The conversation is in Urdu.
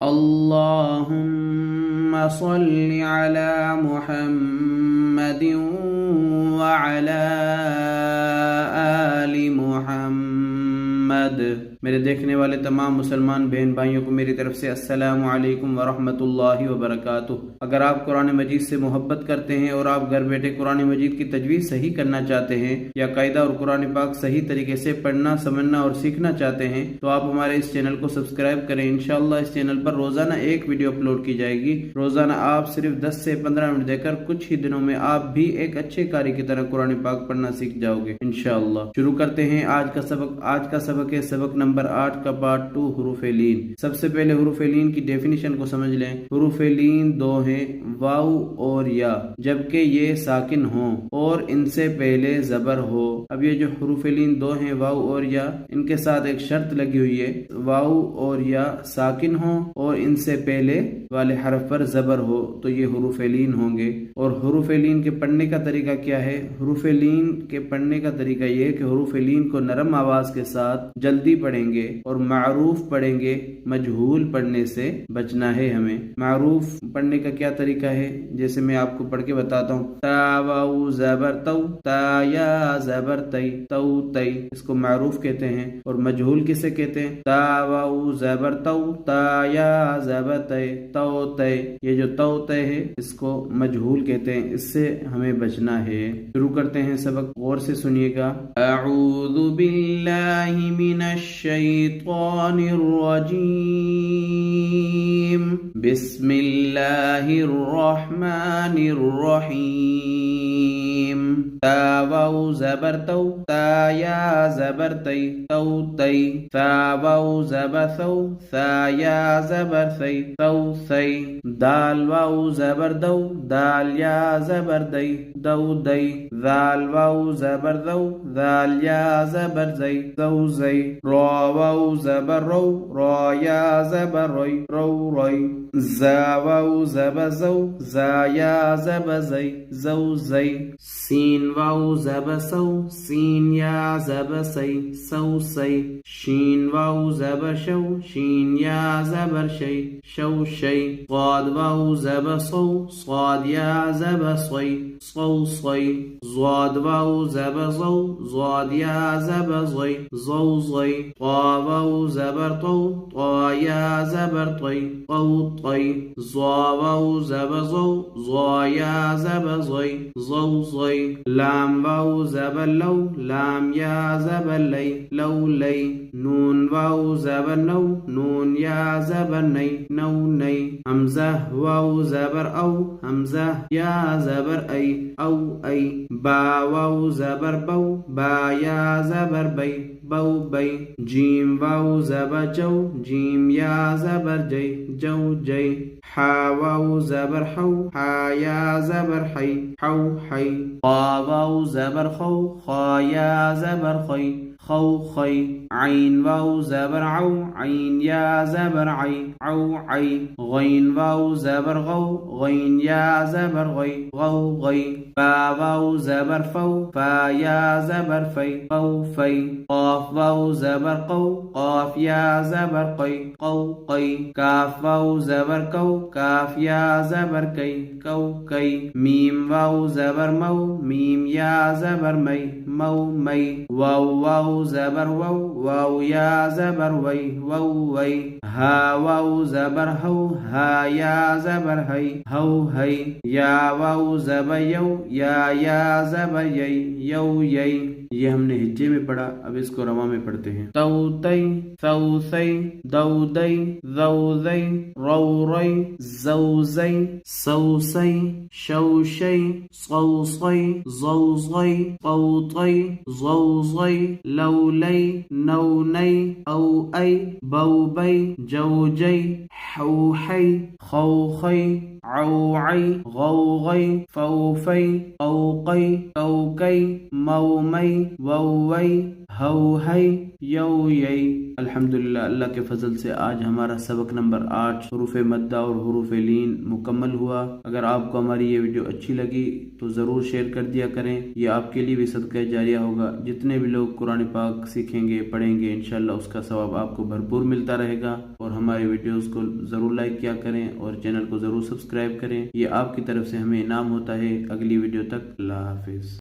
اللهم صل على محمد وعلى آل محمد۔ میرے دیکھنے والے تمام مسلمان بہن بھائیوں کو میری طرف سے السلام علیکم ورحمۃ اللہ وبرکاتہ۔ اگر آپ قرآن مجید سے محبت کرتے ہیں اور آپ گھر بیٹھے قرآن مجید کی تجوید صحیح کرنا چاہتے ہیں یا قاعدہ اور قرآن پاک صحیح طریقے سے پڑھنا سمجھنا اور سیکھنا چاہتے ہیں تو آپ ہمارے اس چینل کو سبسکرائب کریں۔ انشاءاللہ اس چینل پر روزانہ ایک ویڈیو اپلوڈ کی جائے گی۔ روزانہ آپ صرف 10 سے 15 منٹ دے کر کچھ ہی دنوں میں آپ بھی ایک اچھے قاری کی طرح قرآن پاک پڑھنا سیکھ جاؤ گے انشاءاللہ۔ شروع کرتے ہیں آج کا سبق۔ آج کا سبق ہے سبق نمبر 8 کا پارٹ 2، حروف لین۔ سب سے پہلے حروف لین کی ڈیفینیشن کو سمجھ لیں۔ حروف لین دو ہیں، واو اور یا، جبکہ یہ ساکن ہوں اور ان سے پہلے زبر ہو۔ اب یہ جو حروف لین دو ہیں، واو اور یا، ان کے ساتھ ایک شرط لگی ہوئی ہے، واو اور یا ساکن ہوں اور ان سے پہلے والے حرف پر زبر ہو تو یہ حروف لین ہوں گے۔ اور حروف لین کے پڑھنے کا طریقہ کیا ہے؟ حروف لین کے پڑھنے کا طریقہ یہ ہے کہ حروف لین کو نرم آواز کے ساتھ جلدی پڑھیں گے اور معروف پڑھیں گے، مجہول پڑھنے سے بچنا ہے ہمیں۔ معروف پڑھنے کا کیا طریقہ ہے؟ جیسے میں آپ کو پڑھ کے بتاتا ہوں، تا واو زبر تو، تا یا زبر تی، تو تی، اس کو معروف کہتے ہیں۔ اور مجہول کسے کہتے ہیں؟ تا واو زبر تو، تا یا زبر تی، تو تی، یہ جو تو تی ہے اس کو مجہول کہتے ہیں، اس سے ہمیں بچنا ہے۔ شروع کرتے ہیں سبق، غور سے سنیے گا۔ اعوذ باللہ من الشیطان الرجیم، بسم اللہ الرحمن الرحیم۔ تا واو زبر تو، تا یا زبر تی، تو تی، ثا واو زبر ثو، ثا یا زبر ثی، ثو ثی۔ دال واو زبر دو، دال یا زبر دی، دو دی۔ ذال واو زبر ذو، ذال یا زبر زی، ذو زی۔ را واو زبر رو، را یا زبر روی، رو روی۔ زا واو زبر زو، زا یا زبر زی، زو زی۔ سین واو زبر سو، سین یا زبر سی، سو سی۔ شین واو زبر شو، شین یا زبر شی، شو شی۔ صاد واو زبر صو، صاد یا زبر صی، صو صی۔ ضاد واو زبر زو، ضاد یا زبر زی، زو زی۔ طا واو زبر طو، طا یا زبر طی، طو طی۔ ظا واو زبر زو، ظا یا زبر زی، زو زی۔ لام واو زبر لو، لام یا زبر لی، لو لی۔ نون واو زبر نو، نون یا زبر نی، نو نی۔ حمزہ واو زبر او، حمزہ یا زبر ای، او ای۔ با واو زبر بو، با یا زبر بی، بو بی۔ جیم واو زبر جو، جیم یا زبر جی، جو جی۔ حا واو زبر حو، حا یا زبر حی، حو حی۔ خا واو زبر خو، خا یا زبر خی، خو خی۔ عین واو زبر عو، عین یا زبر عی، عو عی۔ غین واو زبر غو، غین یا زبر غی، غو غی۔ فا واو زبر فو، فا یا زبر فی، فو فی۔ قاف واو زبر قو، قاف یا زبر قی، قو قی۔ کاف واو زبر کو، کاف یا زبر کی، کو کی۔ میم واو زبر مو، میم یا زبر می، مو می۔ واو واو زبر وو، واو یا زبر وی، وو وی۔ ہا واو زبر ہو، ہا یا زبر ہی، ہو ہی۔ یا واو زبر یو، یا زبر یی، یو یی۔ یہ ہم نے ہجے میں پڑھا، اب اس کو رواں میں پڑھتے ہیں۔ تو تی، ثو ثی، دو دی، ذو ذی، رو ری، زو زی، سو سی، شو شی، صو صی، زو زی، طو طی، زو زی، لو لی، نو نی، او ای، بو بی، جو جی، حو حی، خو خی، عو عی، غو غی، فو فی، قو قی، کو کی، مو می، وو وی، ہو ہی، یو یئی۔ الحمدللہ اللہ کے فضل سے آج ہمارا سبق نمبر 8 حروف مدہ اور حروف لین مکمل ہوا۔ اگر آپ کو ہماری یہ ویڈیو اچھی لگی تو ضرور شیئر کر دیا کریں، یہ آپ کے لیے بھی صدقہ جاریہ ہوگا۔ جتنے بھی لوگ قرآن پاک سیکھیں گے پڑھیں گے انشاءاللہ اس کا ثواب آپ کو بھرپور ملتا رہے گا۔ اور ہماری ویڈیوز کو ضرور لائک کیا کریں اور چینل کو ضرور سبسکرائب کریں، یہ آپ کی طرف سے ہمیں انعام ہوتا ہے۔ اگلی ویڈیو تک اللہ حافظ۔